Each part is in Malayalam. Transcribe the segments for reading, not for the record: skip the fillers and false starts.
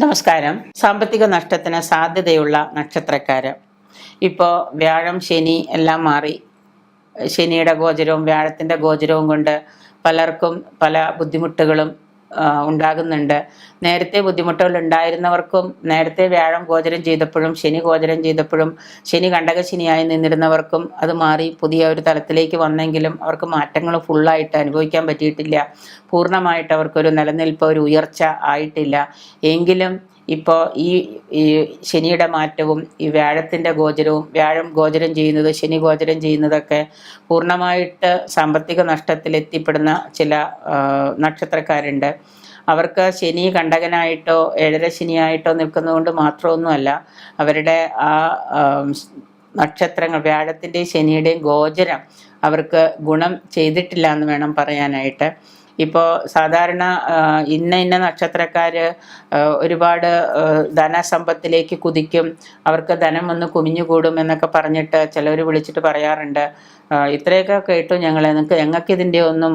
നമസ്കാരം. സാമ്പത്തിക നഷ്ടത്തിന് സാധ്യതയുള്ള നക്ഷത്രക്കാര്. ഇപ്പോൾ വ്യാഴം ശനി എല്ലാം മാറി. ശനിയുടെ ഗോചരവും വ്യാഴത്തിൻ്റെ ഗോചരവും കൊണ്ട് പലർക്കും പല ബുദ്ധിമുട്ടുകളും ഉണ്ടാകുന്നുണ്ട്. നേരത്തെ ബുദ്ധിമുട്ടുകൾ ഉണ്ടായിരുന്നവർക്കും നേരത്തെ വ്യാഴം ഗോചരം ചെയ്തപ്പോഴും ശനി ഗോചരം ചെയ്തപ്പോഴും ശനി കണ്ടകശനിയായി നിന്നിരുന്നവർക്കും അത് മാറി പുതിയ ഒരു തലത്തിലേക്ക് വന്നെങ്കിലും അവർക്ക് മാറ്റങ്ങൾ ഫുള്ളായിട്ട് അനുഭവിക്കാൻ പറ്റിയിട്ടില്ല. പൂർണ്ണമായിട്ട് അവർക്കൊരു നിലനിൽപ്പ്, ഒരു ഉയർച്ച ആയിട്ടില്ല. എങ്കിലും ഇപ്പോൾ ഈ ശനിയുടെ മാറ്റവും ഈ വ്യാഴത്തിൻ്റെ ഗോചരവും, വ്യാഴം ഗോചരം ചെയ്യുന്നത് ശനി ഗോചരം ചെയ്യുന്നതൊക്കെ പൂർണ്ണമായിട്ട് സാമ്പത്തിക നഷ്ടത്തിലെത്തിപ്പെടുന്ന ചില നക്ഷത്രക്കാരുണ്ട്. അവർക്ക് ശനി കണ്ടകനായിട്ടോ ഏഴര ശനിയായിട്ടോ നിൽക്കുന്നതുകൊണ്ട് മാത്രമൊന്നുമല്ല, അവരുടെ ആ നക്ഷത്രങ്ങൾ വ്യാഴത്തിൻ്റെയും ശനിയുടെയും ഗോചരം അവർക്ക് ഗുണം ചെയ്തിട്ടില്ല എന്ന് വേണം പറയാനായിട്ട്. ഇപ്പോൾ സാധാരണ ഇന്ന നക്ഷത്രക്കാർ ഒരുപാട് ധനസമ്പത്തിലേക്ക് കുതിക്കും, അവർക്ക് ധനം ഒന്ന് കുമിഞ്ഞുകൂടും എന്നൊക്കെ പറഞ്ഞിട്ട് ചിലർ വിളിച്ചിട്ട് പറയാറുണ്ട്. ഇത്രയൊക്കെ കേട്ടു ഞങ്ങൾക്ക് ഇതിൻ്റെ ഒന്നും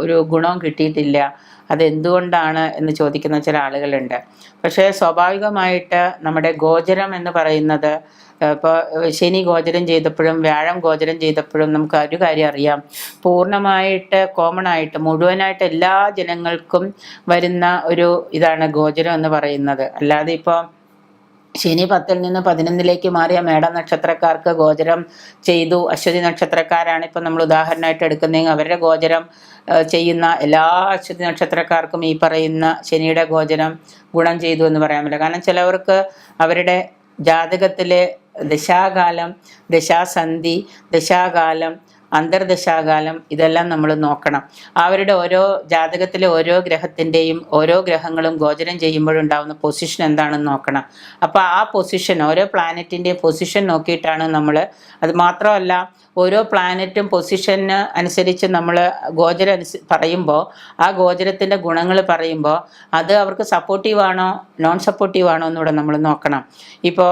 ഒരു ഗുണവും കിട്ടിയിട്ടില്ല, അതെന്തുകൊണ്ടാണ് എന്ന് ചോദിക്കുന്ന ചില ആളുകളുണ്ട്. പക്ഷേ സ്വാഭാവികമായിട്ട് നമ്മുടെ ഗോചരം എന്ന് പറയുന്നത്, ഇപ്പോൾ ശനി ഗോചരം ചെയ്തപ്പോഴും വ്യാഴം ഗോചരം ചെയ്തപ്പോഴും നമുക്ക് ഒരു കാര്യം അറിയാം, പൂർണ്ണമായിട്ട് കോമൺ ആയിട്ട് മുഴുവനായിട്ട് എല്ലാ ജനങ്ങൾക്കും വരുന്ന ഒരു ഇതാണ് ഗോചരം എന്ന് പറയുന്നത്. അല്ലാതെ ഇപ്പോൾ ശനി 10-ൽ നിന്ന് 11-ലേക്ക് മാറിയ മേട നക്ഷത്രക്കാർക്ക് ഗോചരം ചെയ്തു. അശ്വതി നക്ഷത്രക്കാരാണ് ഇപ്പം നമ്മൾ ഉദാഹരണമായിട്ട് എടുക്കുന്നതെങ്കിൽ അവരുടെ ഗോചരം ചെയ്യുന്ന എല്ലാ അശ്വതി നക്ഷത്രക്കാർക്കും ഈ പറയുന്ന ശനിയുടെ ഗോചരം ഗുണം ചെയ്തു എന്ന് പറയാൻ പറ്റില്ല. കാരണം ചിലവർക്ക് അവരുടെ ജാതകത്തിലെ ദശാകാലം, ദശാസന്ധി, ദശാകാലം, അന്തർദശാകാലം ഇതെല്ലാം നമ്മൾ നോക്കണം. അവരുടെ ഓരോ ജാതകത്തിലെ ഓരോ ഗ്രഹത്തിൻ്റെയും ഓരോ ഗ്രഹങ്ങളും ഗോചരം ചെയ്യുമ്പോഴുണ്ടാകുന്ന പൊസിഷൻ എന്താണെന്ന് നോക്കണം. അപ്പോൾ ആ പൊസിഷൻ, ഓരോ പ്ലാനറ്റിൻ്റെയും പൊസിഷൻ നോക്കിയിട്ടാണ് നമ്മൾ, അത് മാത്രമല്ല ഓരോ പ്ലാനറ്റും പൊസിഷന് അനുസരിച്ച് നമ്മൾ ഗോചരം പറയുമ്പോൾ ആ ഗോചരത്തിൻ്റെ ഗുണങ്ങൾ പറയുമ്പോൾ അത് അവർക്ക് സപ്പോർട്ടീവാണോ നോൺ സപ്പോർട്ടീവാണോ എന്നൂടെ നമ്മൾ നോക്കണം. ഇപ്പോൾ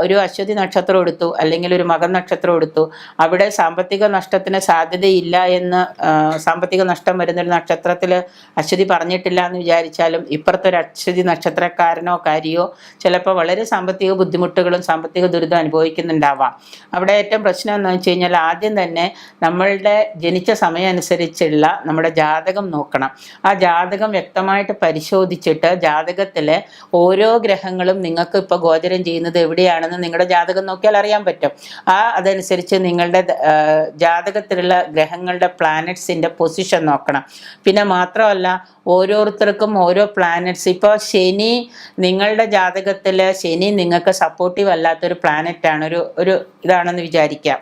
ഒരു അശ്വതി നക്ഷത്രം എടുത്തു അല്ലെങ്കിൽ ഒരു മകൻ നക്ഷത്രം എടുത്തു, അവിടെ സാമ്പത്തിക നഷ്ടത്തിന് സാധ്യതയില്ല എന്ന്, സാമ്പത്തിക നഷ്ടം വരുന്നൊരു നക്ഷത്രത്തിൽ അശ്വതി പറഞ്ഞിട്ടില്ല എന്ന് വിചാരിച്ചാലും ഇപ്പുറത്തൊരു അശ്വതി നക്ഷത്രക്കാരനോ കാരിയോ ചിലപ്പോൾ വളരെ സാമ്പത്തിക ബുദ്ധിമുട്ടുകളും സാമ്പത്തിക ദുരിതം അനുഭവിക്കുന്നുണ്ടാവാം. അവിടെ ഏറ്റവും പ്രശ്നം എന്ന് വെച്ച് കഴിഞ്ഞാൽ ആദ്യം തന്നെ നമ്മളുടെ ജനിച്ച സമയം അനുസരിച്ചുള്ള നമ്മുടെ ജാതകം നോക്കണം. ആ ജാതകം വ്യക്തമായിട്ട് പരിശോധിച്ചിട്ട് ജാതകത്തിലെ ഓരോ ഗ്രഹങ്ങളും നിങ്ങൾക്ക് ഇപ്പോൾ ഗോചരം ചെയ്യുന്നത് എവിടെയാണെന്ന് നിങ്ങളുടെ ജാതകം നോക്കിയാൽ അറിയാൻ പറ്റും. അതനുസരിച്ച് നിങ്ങളുടെ ജാതകത്തിലുള്ള ഗ്രഹങ്ങളുടെ പ്ലാനറ്റ്സിൻ്റെ പൊസിഷൻ നോക്കണം. പിന്നെ മാത്രമല്ല ഓരോരുത്തർക്കും ഓരോ പ്ലാനറ്റ്സ്, ഇപ്പോൾ ശനി നിങ്ങളുടെ ജാതകത്തിൽ ശനി നിങ്ങൾക്ക് സപ്പോർട്ടീവ് അല്ലാത്തൊരു പ്ലാനറ്റാണ്, ഒരു ഇതാണെന്ന് വിചാരിക്കാം.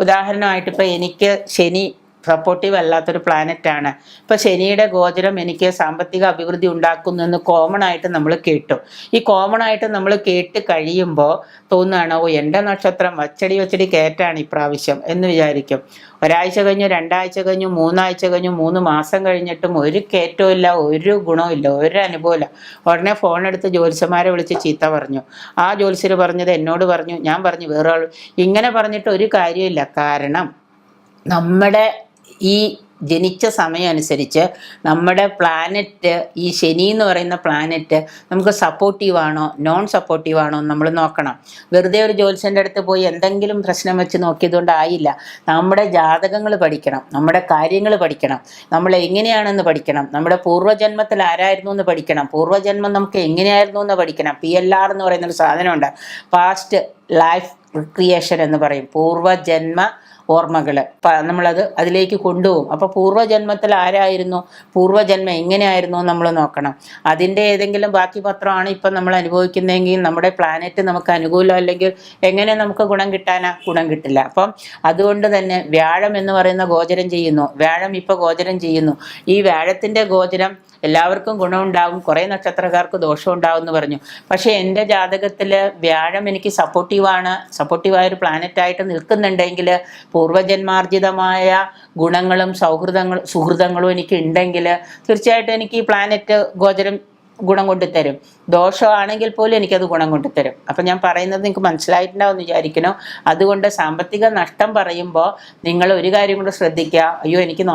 ഉദാഹരണമായിട്ട് ഇപ്പോൾ എനിക്ക് ശനി സപ്പോർട്ടീവ് അല്ലാത്തൊരു പ്ലാനറ്റാണ്. ഇപ്പോൾ ശനിയുടെ ഗോചരം എനിക്ക് സാമ്പത്തിക അഭിവൃദ്ധി ഉണ്ടാക്കുന്നു കോമൺ ആയിട്ട് നമ്മൾ കേട്ടു. ഈ കോമൺ ആയിട്ട് നമ്മൾ കേട്ട് കഴിയുമ്പോൾ തോന്നുകയാണ്, എൻ്റെ നക്ഷത്രം വച്ചടി കയറ്റാണ് ഇപ്രാവശ്യം എന്ന് വിചാരിക്കും. ഒരാഴ്ച കഴിഞ്ഞു, 2 ആഴ്ച കഴിഞ്ഞു, 3 ആഴ്ച കഴിഞ്ഞു, 3 മാസം കഴിഞ്ഞിട്ടും ഒരു കയറ്റവും ഇല്ല, ഒരു ഗുണവും ഇല്ല, ഒരു അനുഭവമില്ല. ഉടനെ ഫോണെടുത്ത് ജ്യോത്സ്യന്മാരെ വിളിച്ച് ചീത്ത പറഞ്ഞു. ആ ജ്യോത്സ്യർ പറഞ്ഞത് എന്നോട് പറഞ്ഞു, ഞാൻ പറഞ്ഞു വേറെ ആൾ, ഇങ്ങനെ പറഞ്ഞിട്ട് ഒരു കാര്യമില്ല. കാരണം നമ്മുടെ ഈ ജനിച്ച സമയം അനുസരിച്ച് നമ്മുടെ പ്ലാനറ്റ്, ഈ ശനി എന്ന് പറയുന്ന പ്ലാനറ്റ് നമുക്ക് സപ്പോർട്ടീവാണോ നോൺ സപ്പോർട്ടീവാണോ നമ്മൾ നോക്കണം. വെറുതെ ഒരു ജ്യോത്സ്യൻ്റെ അടുത്ത് പോയി എന്തെങ്കിലും പ്രശ്നം വെച്ച് നോക്കിയതുകൊണ്ടായില്ല. നമ്മുടെ ജാതകങ്ങൾ പഠിക്കണം, നമ്മുടെ കാര്യങ്ങൾ പഠിക്കണം, നമ്മൾ എങ്ങനെയാണെന്ന് പഠിക്കണം, നമ്മുടെ പൂർവ്വജന്മത്തിൽ ആരായിരുന്നു എന്ന് പഠിക്കണം, പൂർവ്വജന്മം നമുക്ക് എങ്ങനെയായിരുന്നു എന്ന് പഠിക്കണം. PLR എന്ന് പറയുന്നൊരു സാധനമുണ്ട്, പാസ്റ്റ് ലൈഫ് റിക്രിയേഷൻ എന്ന് പറയും. പൂർവ്വജന്മ ഓർമ്മകൾ നമ്മളത് അതിലേക്ക് കൊണ്ടുപോകും. അപ്പോൾ പൂർവ്വജന്മത്തിൽ ആരായിരുന്നു, പൂർവ്വജന്മം എങ്ങനെയായിരുന്നു നമ്മൾ നോക്കണം. അതിൻ്റെ ഏതെങ്കിലും ബാക്കി പത്രമാണ് ഇപ്പം നമ്മൾ അനുഭവിക്കുന്നതെങ്കിൽ നമ്മുടെ പ്ലാനറ്റ് നമുക്ക് അനുകൂലം അല്ലെങ്കിൽ എങ്ങനെ നമുക്ക് ഗുണം കിട്ടാനാ? ഗുണം കിട്ടില്ല. അപ്പം അതുകൊണ്ട് തന്നെ വ്യാഴം എന്ന് പറയുന്ന ഗോചരം ചെയ്യുന്നു, വ്യാഴം ഇപ്പോൾ ഗോചരം ചെയ്യുന്നു. ഈ വ്യാഴത്തിൻ്റെ ഗോചരം എല്ലാവർക്കും ഗുണമുണ്ടാകും, കുറേ നക്ഷത്രക്കാർക്ക് ദോഷം ഉണ്ടാകും എന്ന് പറഞ്ഞു. പക്ഷേ എൻ്റെ ജാതകത്തിൽ വ്യാഴം എനിക്ക് സപ്പോർട്ടീവായൊരു പ്ലാനറ്റായിട്ട് നിൽക്കുന്നുണ്ടെങ്കിൽ, പൂർവ്വജന്മാർജിതമായ ഗുണങ്ങളും സുഹൃതങ്ങളും എനിക്ക് ഉണ്ടെങ്കിൽ തീർച്ചയായിട്ടും എനിക്ക് ഈ പ്ലാനറ്റ് ഗോചരം ഗുണം കൊണ്ട് തരും. ദോഷമാണെങ്കിൽ പോലും എനിക്കത് ഗുണം കൊണ്ട് തരും. അപ്പം ഞാൻ പറയുന്നത് നിങ്ങൾക്ക് മനസ്സിലായിട്ടുണ്ടാവുമെന്ന് വിചാരിക്കുന്നു. അതുകൊണ്ട് സാമ്പത്തിക നഷ്ടം പറയുമ്പോൾ നിങ്ങൾ ഒരു കാര്യം കൂടെ ശ്രദ്ധിക്കുക. അയ്യോ എനിക്ക്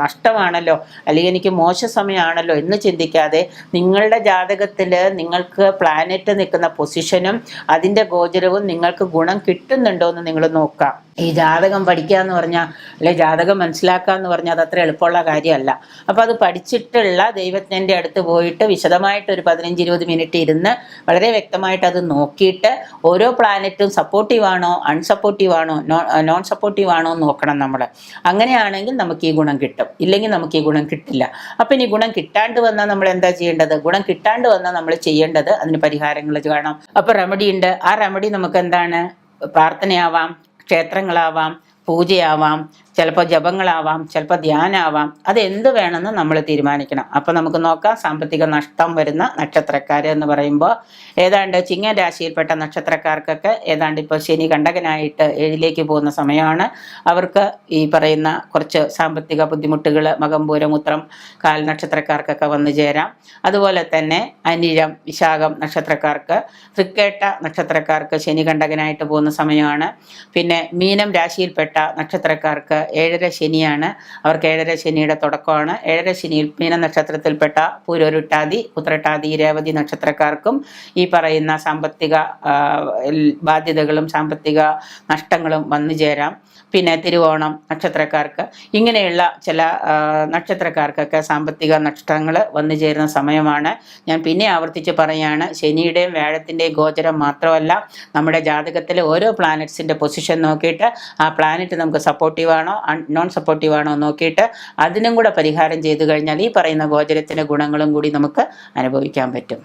നഷ്ടമാണല്ലോ, അല്ലെങ്കിൽ എനിക്ക് മോശ സമയമാണല്ലോ എന്ന് ചിന്തിക്കാതെ നിങ്ങളുടെ ജാതകത്തിൽ നിങ്ങൾക്ക് പ്ലാനറ്റ് നിൽക്കുന്ന പൊസിഷനും അതിൻ്റെ ഗോചരവും നിങ്ങൾക്ക് ഗുണം കിട്ടുന്നുണ്ടോ എന്ന് നിങ്ങൾ നോക്കുക. ഈ ജാതകം പഠിക്കുക എന്ന് പറഞ്ഞാൽ, അല്ലെ ജാതകം മനസ്സിലാക്കുക എന്ന് പറഞ്ഞാൽ അത് അത്ര എളുപ്പമുള്ള കാര്യമല്ല. അപ്പോൾ അത് പഠിച്ചിട്ടുള്ള ദൈവജ്ഞൻ്റെ അടുത്ത് പോയിട്ട് വിശദമായിട്ട് ഒരു 15-20 മിനിറ്റ് ഇരുന്ന് വളരെ വ്യക്തമായിട്ട് അത് നോക്കിയിട്ട് ഓരോ പ്ലാനറ്റും സപ്പോർട്ടീവ് ആണോ അൺസപ്പോർട്ടീവ് ആണോ നോൺ സപ്പോർട്ടീവ് ആണോ എന്ന് നോക്കണം നമ്മൾ. അങ്ങനെയാണെങ്കിൽ നമുക്ക് ഈ ഗുണം കിട്ടും, ഇല്ലെങ്കിൽ നമുക്ക് ഈ ഗുണം കിട്ടില്ല. അപ്പം ഇനി ഗുണം കിട്ടാണ്ട് വന്നാൽ നമ്മൾ എന്താ ചെയ്യേണ്ടത്? ഗുണം കിട്ടാണ്ട് വന്നാൽ നമ്മൾ ചെയ്യേണ്ടത് അതിന് പരിഹാരങ്ങൾ കാണാം. അപ്പോൾ റെമഡി ഉണ്ട്. ആ റെമഡി നമുക്ക് എന്താണ്? പ്രാർത്ഥനയാവാം, ക്ഷേത്രങ്ങളാവാം, പൂജയാവാം, ചിലപ്പോൾ ജപങ്ങളാവാം, ചിലപ്പോൾ ധ്യാനമാവാം. അതെന്ത് വേണമെന്ന് നമ്മൾ തീരുമാനിക്കണം. അപ്പോൾ നമുക്ക് നോക്കാം. സാമ്പത്തിക നഷ്ടം വരുന്ന നക്ഷത്രക്കാർ എന്ന് പറയുമ്പോൾ ഏതാണ്ട് ചിങ്ങൻ രാശിയിൽപ്പെട്ട നക്ഷത്രക്കാർക്കൊക്കെ ഏതാണ്ട് ഇപ്പോൾ ശനി കണ്ടകനായിട്ട് 7ലേക്ക് പോകുന്ന സമയമാണ്. അവർക്ക് ഈ പറയുന്ന കുറച്ച് സാമ്പത്തിക ബുദ്ധിമുട്ടുകൾ മകംപൂരം, ഉത്രം, കാൽ നക്ഷത്രക്കാർക്കൊക്കെ വന്നു ചേരാം. അതുപോലെ തന്നെ അനിഴം, വിശാഖം നക്ഷത്രക്കാർക്ക്, തൃക്കേട്ട നക്ഷത്രക്കാർക്ക് ശനി കണ്ടകനായിട്ട് പോകുന്ന സമയമാണ്. പിന്നെ മീനം രാശിയിൽപ്പെട്ട നക്ഷത്രക്കാർക്ക് 7ര ശനിയാണ്. അവർക്ക് 7ര ശനിയുടെ തുടക്കമാണ്. 7ര ശനിയിൽ മീന നക്ഷത്രത്തിൽപ്പെട്ട പൂരോരുട്ടാതി, ഉത്രട്ടാതി, രേവതി നക്ഷത്രക്കാർക്കും ഈ പറയുന്ന സാമ്പത്തിക ബാധ്യതകളും സാമ്പത്തിക നഷ്ടങ്ങളും വന്നു ചേരാം. പിന്നെ തിരുവോണം നക്ഷത്രക്കാർക്ക്, ഇങ്ങനെയുള്ള ചില നക്ഷത്രക്കാർക്കൊക്കെ സാമ്പത്തിക നഷ്ടങ്ങൾ വന്നു ചേരുന്ന സമയമാണ്. ഞാൻ പിന്നെ ആവർത്തിച്ച് പറയുകയാണ്, ശനിയുടെയും വ്യാഴത്തിൻ്റെയും ഗോചരം മാത്രമല്ല, നമ്മുടെ ജാതകത്തിലെ ഓരോ പ്ലാനറ്റ്സിൻ്റെ പൊസിഷൻ നോക്കിയിട്ട് ആ പ്ലാനറ്റ് നമുക്ക് സപ്പോർട്ടീവ് ആണോ നോൺ സപ്പോർട്ടീവ് ആണോ നോക്കിയിട്ട് അതിനും കൂടെ പരിഹാരം ചെയ്തു കഴിഞ്ഞാൽ ഈ പറയുന്ന ഗോചരത്തിൻ്റെ ഗുണങ്ങളും കൂടി നമുക്ക് അനുഭവിക്കാൻ പറ്റും.